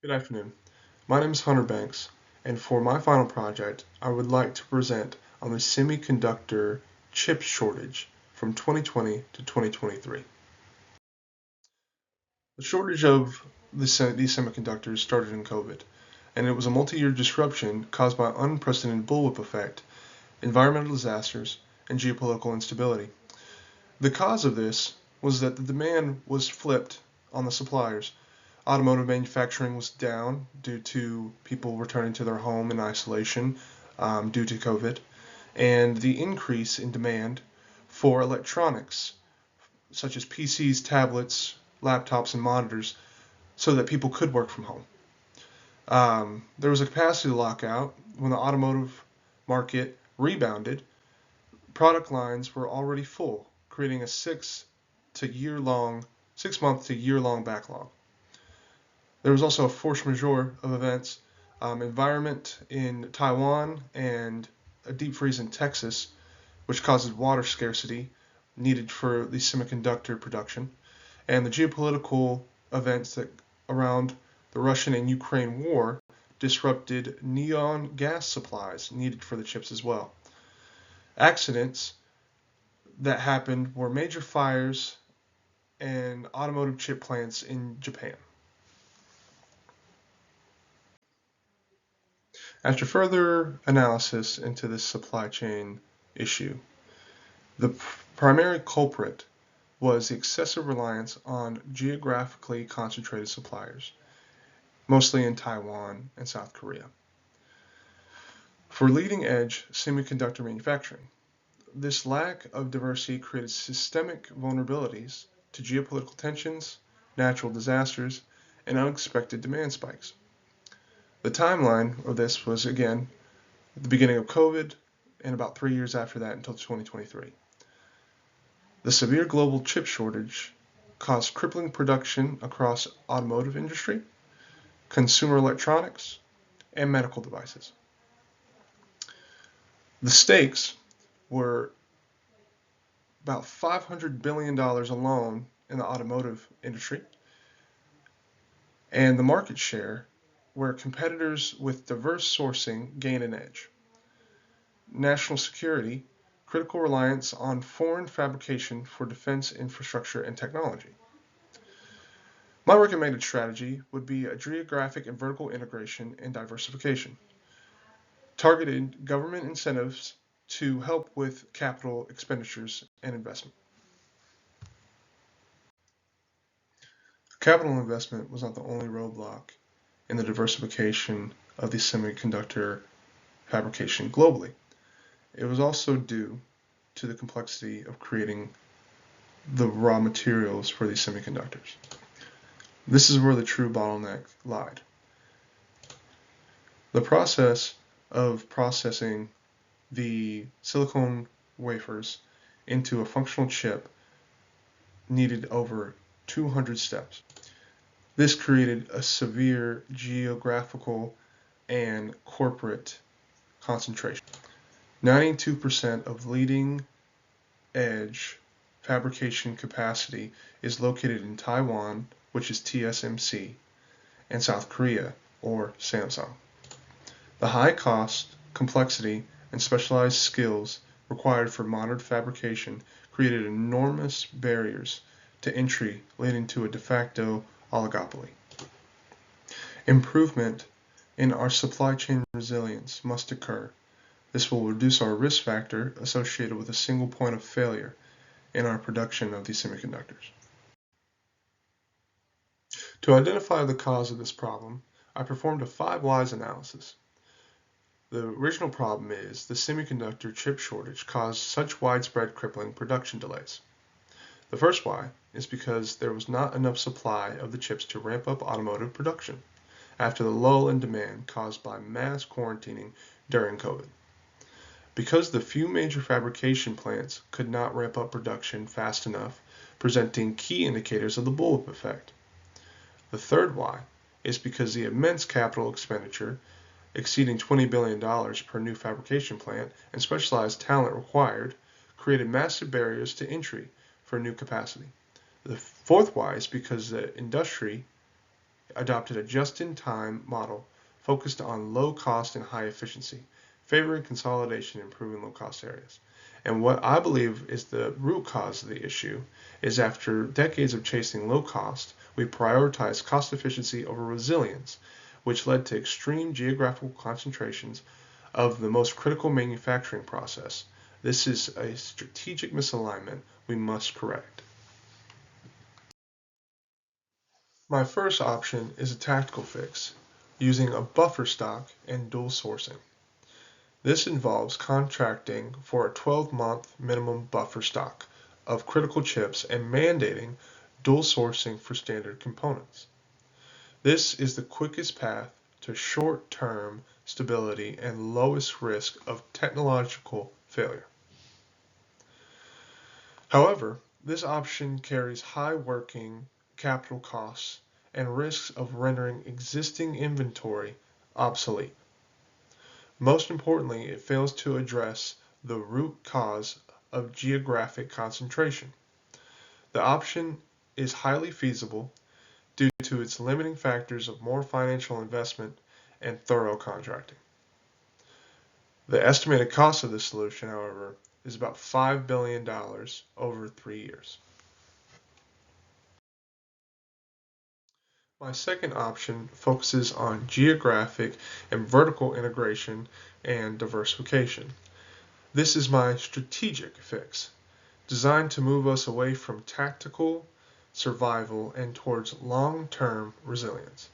Good afternoon. My name is Hunter Banks, and for my final project, I would like to present on the semiconductor chip shortage from 2020 to 2023. The shortage of these semiconductors started in COVID, and it was a multi-year disruption caused by unprecedented bullwhip effect, environmental disasters, and geopolitical instability. The cause of this was that the demand was flipped on the suppliers. Automotive manufacturing was down due to people returning to their home in isolation due to COVID, and the increase in demand for electronics, such as PCs, tablets, laptops, and monitors, so that people could work from home. There was a capacity lockout when the automotive market rebounded. Product lines were already full, creating a 6 month to year long backlog. There was also a force majeure of events, environment in Taiwan, and a deep freeze in Texas, which causes water scarcity needed for the semiconductor production, and the geopolitical events that around the Russian and Ukraine war disrupted neon gas supplies needed for the chips as well. Accidents that happened were major fires and automotive chip plants in Japan. After further analysis into this supply chain issue, the primary culprit was the excessive reliance on geographically concentrated suppliers, mostly in Taiwan and South Korea, for leading-edge semiconductor manufacturing. This lack of diversity created systemic vulnerabilities to geopolitical tensions, natural disasters, and unexpected demand spikes. The timeline of this was, again, at the beginning of COVID and about 3 years after that until 2023. The severe global chip shortage caused crippling production across automotive industry, consumer electronics, and medical devices. The stakes were about $500 billion alone in the automotive industry, and the market share where competitors with diverse sourcing gain an edge. National security, critical reliance on foreign fabrication for defense infrastructure and technology. My recommended strategy would be a geographic and vertical integration and diversification. Targeted government incentives to help with capital expenditures and investment. Capital investment was not the only roadblock in the diversification of the semiconductor fabrication globally. It was also due to the complexity of creating the raw materials for these semiconductors. This is where the true bottleneck lied. The process of processing the silicon wafers into a functional chip needed over 200 steps. This created a severe geographical and corporate concentration. 92% of leading edge fabrication capacity is located in Taiwan, which is TSMC, and South Korea, or Samsung. The high cost, complexity, and specialized skills required for modern fabrication created enormous barriers to entry, leading to a de facto oligopoly. Improvement in our supply chain resilience must occur. This will reduce our risk factor associated with a single point of failure in our production of these semiconductors. To identify the cause of this problem, I performed a 5 whys analysis. The original problem is the semiconductor chip shortage caused such widespread crippling production delays. The first why is because there was not enough supply of the chips to ramp up automotive production after the lull in demand caused by mass quarantining during COVID. Because the few major fabrication plants could not ramp up production fast enough, presenting key indicators of the bullwhip effect. The third why is because the immense capital expenditure, exceeding $20 billion per new fabrication plant, and specialized talent required, created massive barriers to entry for new capacity. The fourth why is because the industry adopted a just-in-time model focused on low cost and high efficiency, favoring consolidation and improving low-cost areas. And what I believe is the root cause of the issue is after decades of chasing low cost, we prioritized cost efficiency over resilience, which led to extreme geographical concentrations of the most critical manufacturing process. This is a strategic misalignment we must correct. My first option is a tactical fix, using a buffer stock and dual sourcing. This involves contracting for a 12-month minimum buffer stock of critical chips and mandating dual sourcing for standard components. This is the quickest path to short-term stability and lowest risk of technological failure. However, this option carries high working capital costs and risks of rendering existing inventory obsolete. Most importantly, it fails to address the root cause of geographic concentration. The option is highly feasible due to its limiting factors of more financial investment and thorough contracting. The estimated cost of this solution, however, is about $5 billion over 3 years. My second option focuses on geographic and vertical integration and diversification. This is my strategic fix, designed to move us away from tactical survival and towards long-term resilience.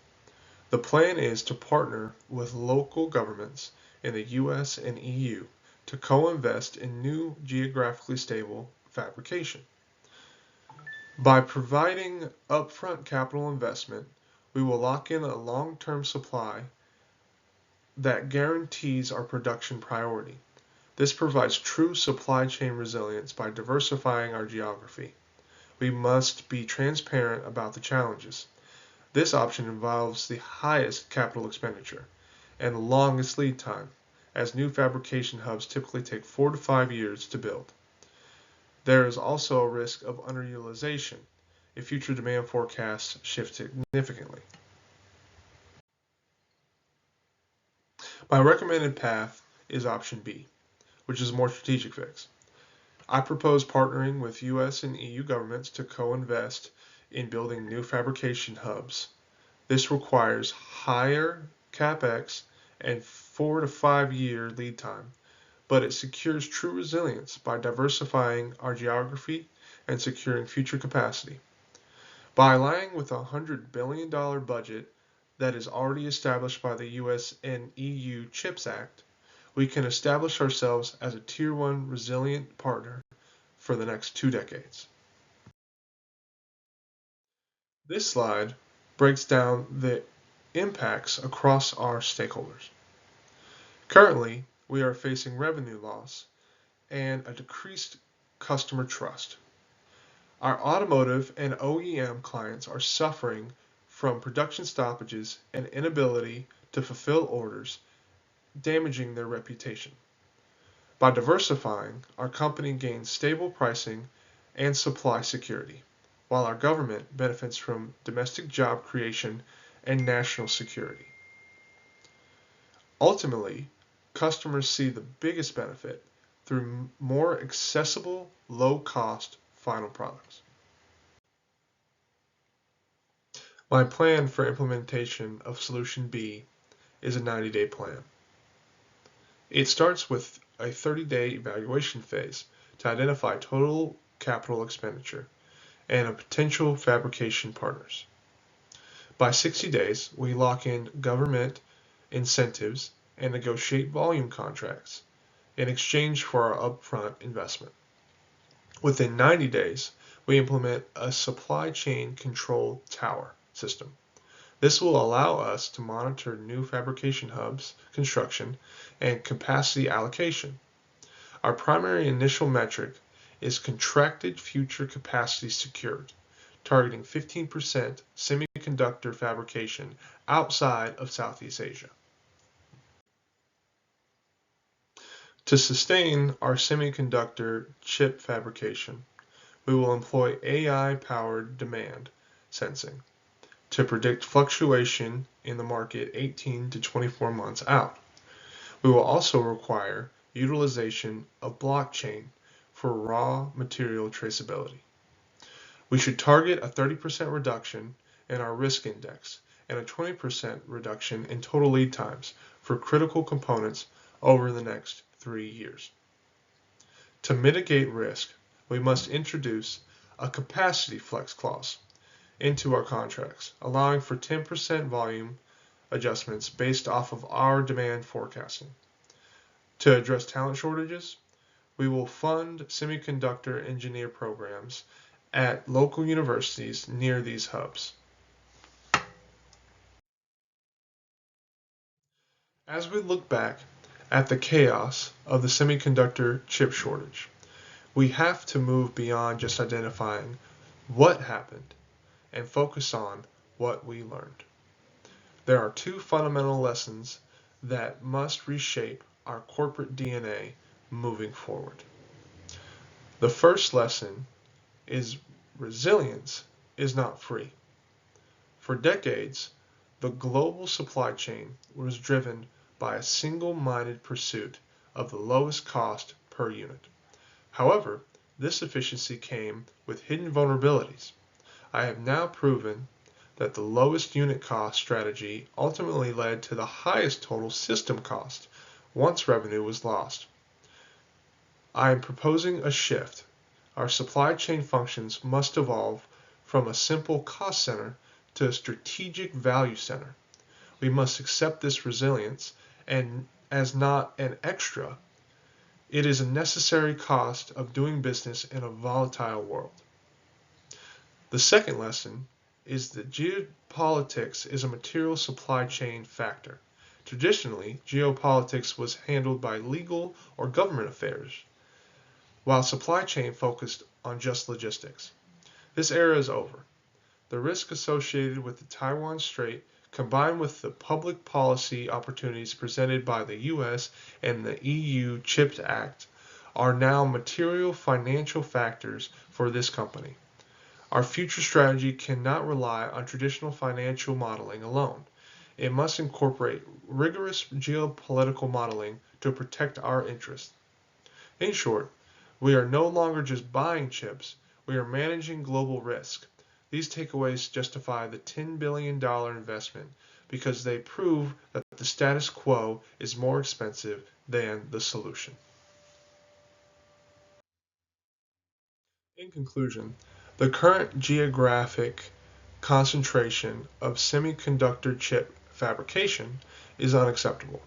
The plan is to partner with local governments in the US and EU to co-invest in new geographically stable fabrication. By providing upfront capital investment, we will lock in a long-term supply that guarantees our production priority. This provides true supply chain resilience by diversifying our geography. We must be transparent about the challenges. This option involves the highest capital expenditure and longest lead time, as new fabrication hubs typically take 4 to 5 years to build. There is also a risk of underutilization if future demand forecasts shift significantly. My recommended path is option B, which is a more strategic fix. I propose partnering with US and EU governments to co-invest in building new fabrication hubs. This requires higher capex and 4 to 5 year lead time, but it secures true resilience by diversifying our geography and securing future capacity. By aligning with a $100 billion budget that is already established by the US and EU CHIPS Act, we can establish ourselves as a Tier 1 resilient partner for the next 2 decades. This slide breaks down the impacts across our stakeholders. Currently, we are facing revenue loss and a decreased customer trust. Our automotive and OEM clients are suffering from production stoppages and inability to fulfill orders, damaging their reputation. By diversifying, our company gains stable pricing and supply security, while our government benefits from domestic job creation and national security. Ultimately, customers see the biggest benefit through more accessible, low-cost final products. My plan for implementation of Solution B is a 90-day plan. It starts with a 30-day evaluation phase to identify total capital expenditure and a potential fabrication partners. By 60 days, we lock in government incentives and negotiate volume contracts in exchange for our upfront investment. Within 90 days, we implement a supply chain control tower system. This will allow us to monitor new fabrication hubs, construction, and capacity allocation. Our primary initial metric is contracted future capacity secured, targeting 15% semiconductor fabrication outside of Southeast Asia. To sustain our semiconductor chip fabrication, we will employ AI-powered demand sensing. to predict fluctuation in the market 18 to 24 months out. We will also require utilization of blockchain for raw material traceability. We should target a 30% reduction in our risk index and a 20% reduction in total lead times for critical components over the next 3 years. To mitigate risk, we must introduce a capacity flex clause into our contracts, allowing for 10% volume adjustments based off of our demand forecasting. To address talent shortages, we will fund semiconductor engineer programs at local universities near these hubs. As we look back at the chaos of the semiconductor chip shortage, we have to move beyond just identifying what happened and focus on what we learned. There are two fundamental lessons that must reshape our corporate DNA moving forward. The first lesson is resilience is not free. For decades, the global supply chain was driven by a single-minded pursuit of the lowest cost per unit. However, this efficiency came with hidden vulnerabilities. I have now proven that the lowest unit cost strategy ultimately led to the highest total system cost once revenue was lost. I am proposing a shift. Our supply chain functions must evolve from a simple cost center to a strategic value center. We must accept this resilience and as not an extra. It is a necessary cost of doing business in a volatile world. The second lesson is that geopolitics is a material supply chain factor. Traditionally, geopolitics was handled by legal or government affairs, while supply chain focused on just logistics. This era is over. The risk associated with the Taiwan Strait, combined with the public policy opportunities presented by the US and the EU CHIPS Act, are now material financial factors for this company. Our future strategy cannot rely on traditional financial modeling alone. It must incorporate rigorous geopolitical modeling to protect our interests. In short, we are no longer just buying chips, we are managing global risk. These takeaways justify the $10 billion investment because they prove that the status quo is more expensive than the solution. In conclusion, the current geographic concentration of semiconductor chip fabrication is unacceptable.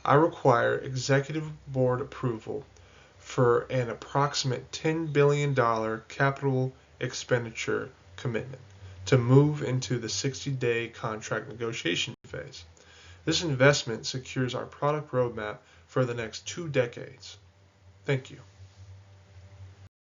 I require executive board approval for an approximate $10 billion capital expenditure commitment to move into the 60-day contract negotiation phase. This investment secures our product roadmap for the next 2 decades. Thank you.